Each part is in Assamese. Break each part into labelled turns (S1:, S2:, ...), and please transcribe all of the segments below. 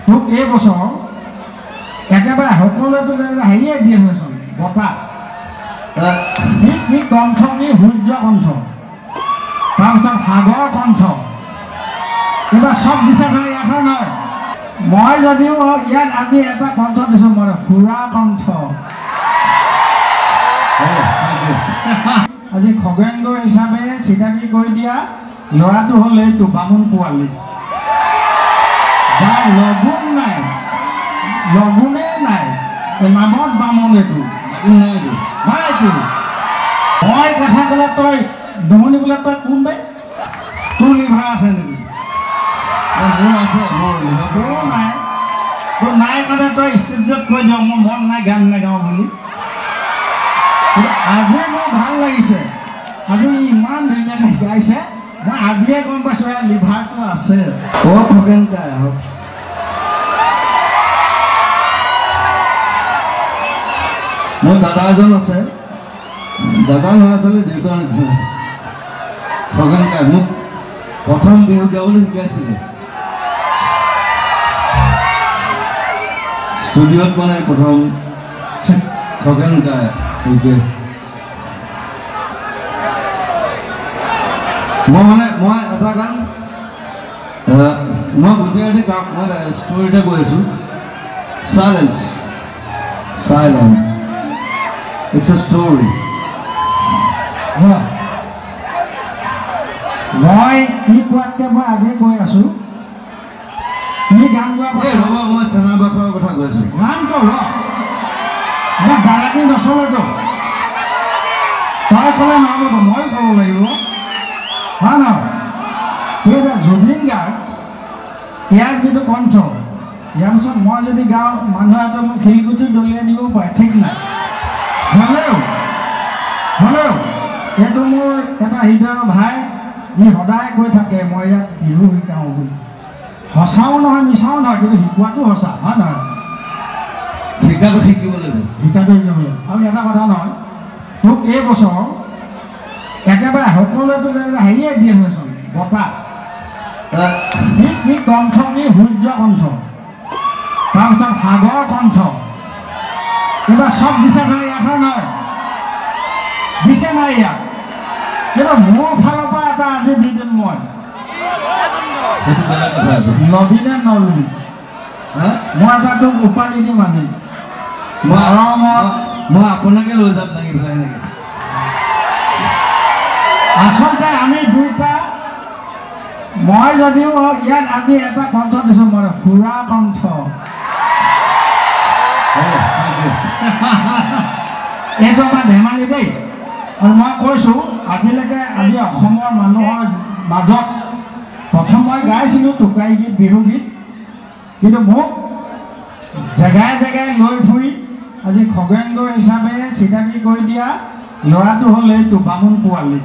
S1: তোক এই বছৰ একেবাৰে সকলোৱে তোক হেৰিয়ে দিয়ে হয়চোন বঁটা কি কণ্ঠ কি সূৰ্য কণ্ঠ তাৰপিছত সাগৰ কণ্ঠ এইবাৰ চব দিছে নহয় ইয়াৰ নহয় মই যদিও ইয়াত আজি এটা কণ্ঠ দিছোঁ মই সুৰা কণ্ঠ আজি খগেন্দ্ৰ হিচাপে চিনাকি কৰি দিয়া ল'ৰাটো হ'ল এইটো বামুণ পোৱালি যাৰ লগুণ নাই লগুণে নাই নামত বামুণ এইটো নাই এইটো মই কথা ক'লে তই নুশুনিবলৈ তই কোনবাই তোৰ লিভাৰ আছে নেকি মোৰ আছে তোৰ নাই তোৰ নাই কাৰণে তই ষ্টেজত কৈ দিয় মোৰ মন নাই গান নাগাওঁ বুলি আজি মোৰ ভাল লাগিছে আজি ইমান ধুনীয়াকৈ গাইছে মই আজিয়ে গম পাইছোঁ ইয়াৰ লিভাৰটো আছে খগেন কাই আহক মোৰ দাদা এজন আছে দাদা নহয় আচলতে দেউতাৰ নিচিনা খগেন কাই মোক প্ৰথম বিহু গাবলৈ শিকাইছিলে ষ্টুডিঅ'ত মানে প্ৰথম খগেন কাই মই এটা গান মই গোটেই গান মই ষ্টৰি এটা কৈ আছোঁ silence silence it's a story মই ই কোৱাতকৈ মই আগে কৈ আছোঁ ই গান গোৱা ৰ'ব মই চেনাবাসৰ কথা কৈ আছোঁ গানটো ৰ মই দাদাকে নচলেতো তই ক'লে নহ'ব মই ক'ব লাগিব হয় নহয় তই এতিয়া জুবিন গাৰ্গ ইয়াৰ যিটো কণ্ঠ ইয়াৰ পিছত মই যদি গাওঁ মানুহ এটা মোক শিলগুটি দলিয়াই দিব পাৰে ঠিক নাই হ'লেও এইটো মোৰ এটা হৃদয়ৰ ভাই ই সদায় কৈ থাকে মই ইয়াত বিহু শিকাওঁ বুলি সঁচাও নহয় মিছাও নহয় কিন্তু শিকোৱাটো সঁচা হয় নহয় শিকাটো শিকিব লাগিব আৰু এটা কথা নহয় তোক এই বছৰ একেবাৰে সকলোৱে তোক হেৰিয়ে দিয়ে হয়চোন বঁটা কি কণ্ঠ কি সূৰ্য কণ্ঠ তাৰপিছত সাগৰ কণ্ঠ এইবাৰ চব দিছে নহয় ইয়াৰ নহয় দিছে নাই ইয়াক কিন্তু মোৰ ফালৰ পৰা এটা আজি দি দিম মই নবীনে নলবি মই এটা তোক উপাধি দিম আজি মই আপোনাকে লৈ যাম লাগি পেলাই নেকি আচলতে আমি দুইটা মই যদিও ইয়াত আজি এটা কণ্ঠ দিছোঁ মই সুৰা কণ্ঠ এইটো আমাৰ ধেমালি দেই আৰু মই কৈছোঁ আজিলৈকে আজি অসমৰ মানুহৰ মাজত প্ৰথম মই গাইছিলোঁ টোকাৰী গীত বিহু গীত কিন্তু মোক জেগাই জেগাই লৈ ফুৰি আজি খগেন্দ্ৰ হিচাপে চিনাকি কৰি দিয়া ল'ৰাটো হ'ল এইটো বামুণ পোৱালি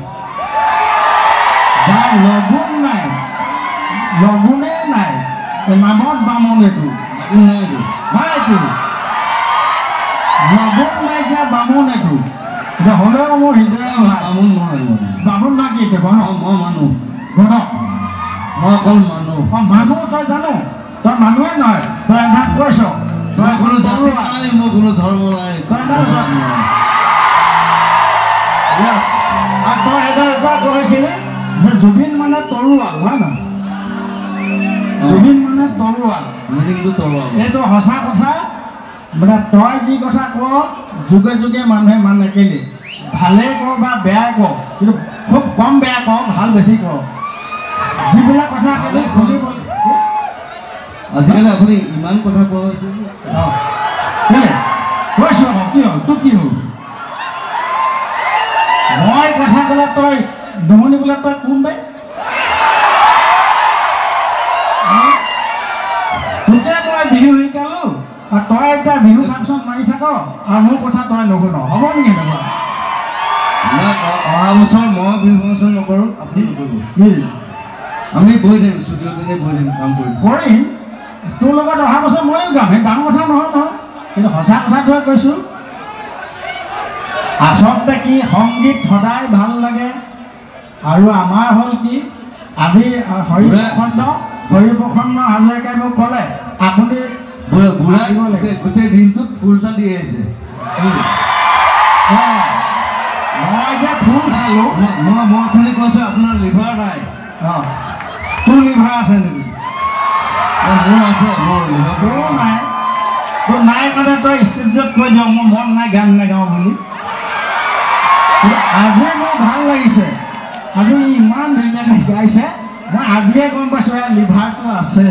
S1: যাৰ লগুণ নাই লগুণে নাই নামত বামুণ এইটো নাই এইটো লগুণ নাইকিয়া বামুণ এইটো এতিয়া হ'লেও মোৰ হৃদয় বামুণ নহয় বামুণ নাই কি এতিয়া গণ মই মানুহ গণ মই অকল মানুহ মানুহ তই জানো তই মানুহে নহয় তই এধাত কৈছ তই কোনো জাতি নাই মোৰ কোনো ধৰ্ম নাই তই আৰু তই এটা কৈছিলি যে জুবিন মানে তৰোৱাল হয় নহয় জুবিন মানে তৰোৱাল এইটো সঁচা কথা মানে তই যি কথা ক যুগে যুগে মানুহে মানে কেলে ভালে ক বা বেয়া ক কিন্তু খুব কম বেয়া ক ভাল বেছি ক যিবিলাক কথা ক'লে শুনিব আজিকালি আপুনি ইমান কথা কোৱা হৈছে কৈছোঁ আকৌ কি হ'ল তোৰ কি হ'ল মই কথা ক'লে তই নুশুনিবলৈ তই কোনবাই তোকে মই বিহু শিকালোঁ আৰু তই এতিয়া বিহু ফাংচন মাৰি থাক আৰু মোৰ কথা তই নুশুন হ'ব নেকি এনেকুৱা অহা বছৰ মই বিহু ফাংচন নকৰোঁ আপুনি নকৰিব কি আমি বহি থাকিম ষ্টুডিঅ'তে বহি থাকিম কাম কৰিম তোৰ লগত অহা বছৰ ময়ো গাম সেই ডাঙৰ কথা নহয় নহয় কিন্তু সঁচা কথাটোৱে কৈছোঁ আচলতে কি সংগীত সদায় ভাল লাগে আৰু আমাৰ হ'ল কি আজি হৰিপ্ৰসন্ন হাজৰিকাই মোক ক'লে আপুনি
S2: গোটেই দিনটোত ফুল এটা দি আহিছে
S1: মই যে ফুল খালোঁ
S2: মই খালি কৈছোঁ আপোনাৰ লিভাৰ নাই
S1: তোৰ লিভাৰ আছে নেকি
S2: মোৰ আছে মোৰ লিভাৰ
S1: তোৰো নাই তোৰ নাই কাৰণে তই ষ্টেজত কৈ দিয় মোৰ মন নাই গান নাগাওঁ বুলি আজি মোৰ ভাল লাগিছে আজি ইমান ধুনীয়াকৈ গাইছে মই আজিয়ে গম পাইছোঁ ইয়াৰ লিভাৰটো আছে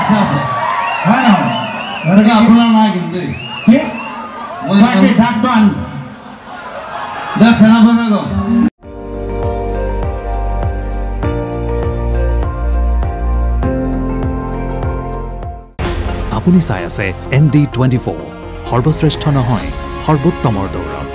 S2: আছে আছে
S1: হয় নহয়
S2: গতিকে আপোনাৰ নাই কিন্তু দেই
S1: কি মই ডাক্তৰ আনি
S2: দে চেনাবাবে গ'ল
S3: আপুনি চাই আছে ND24 সৰ্বশ্ৰেষ্ঠ নহয় সৰ্বোত্তমৰ দৌৰত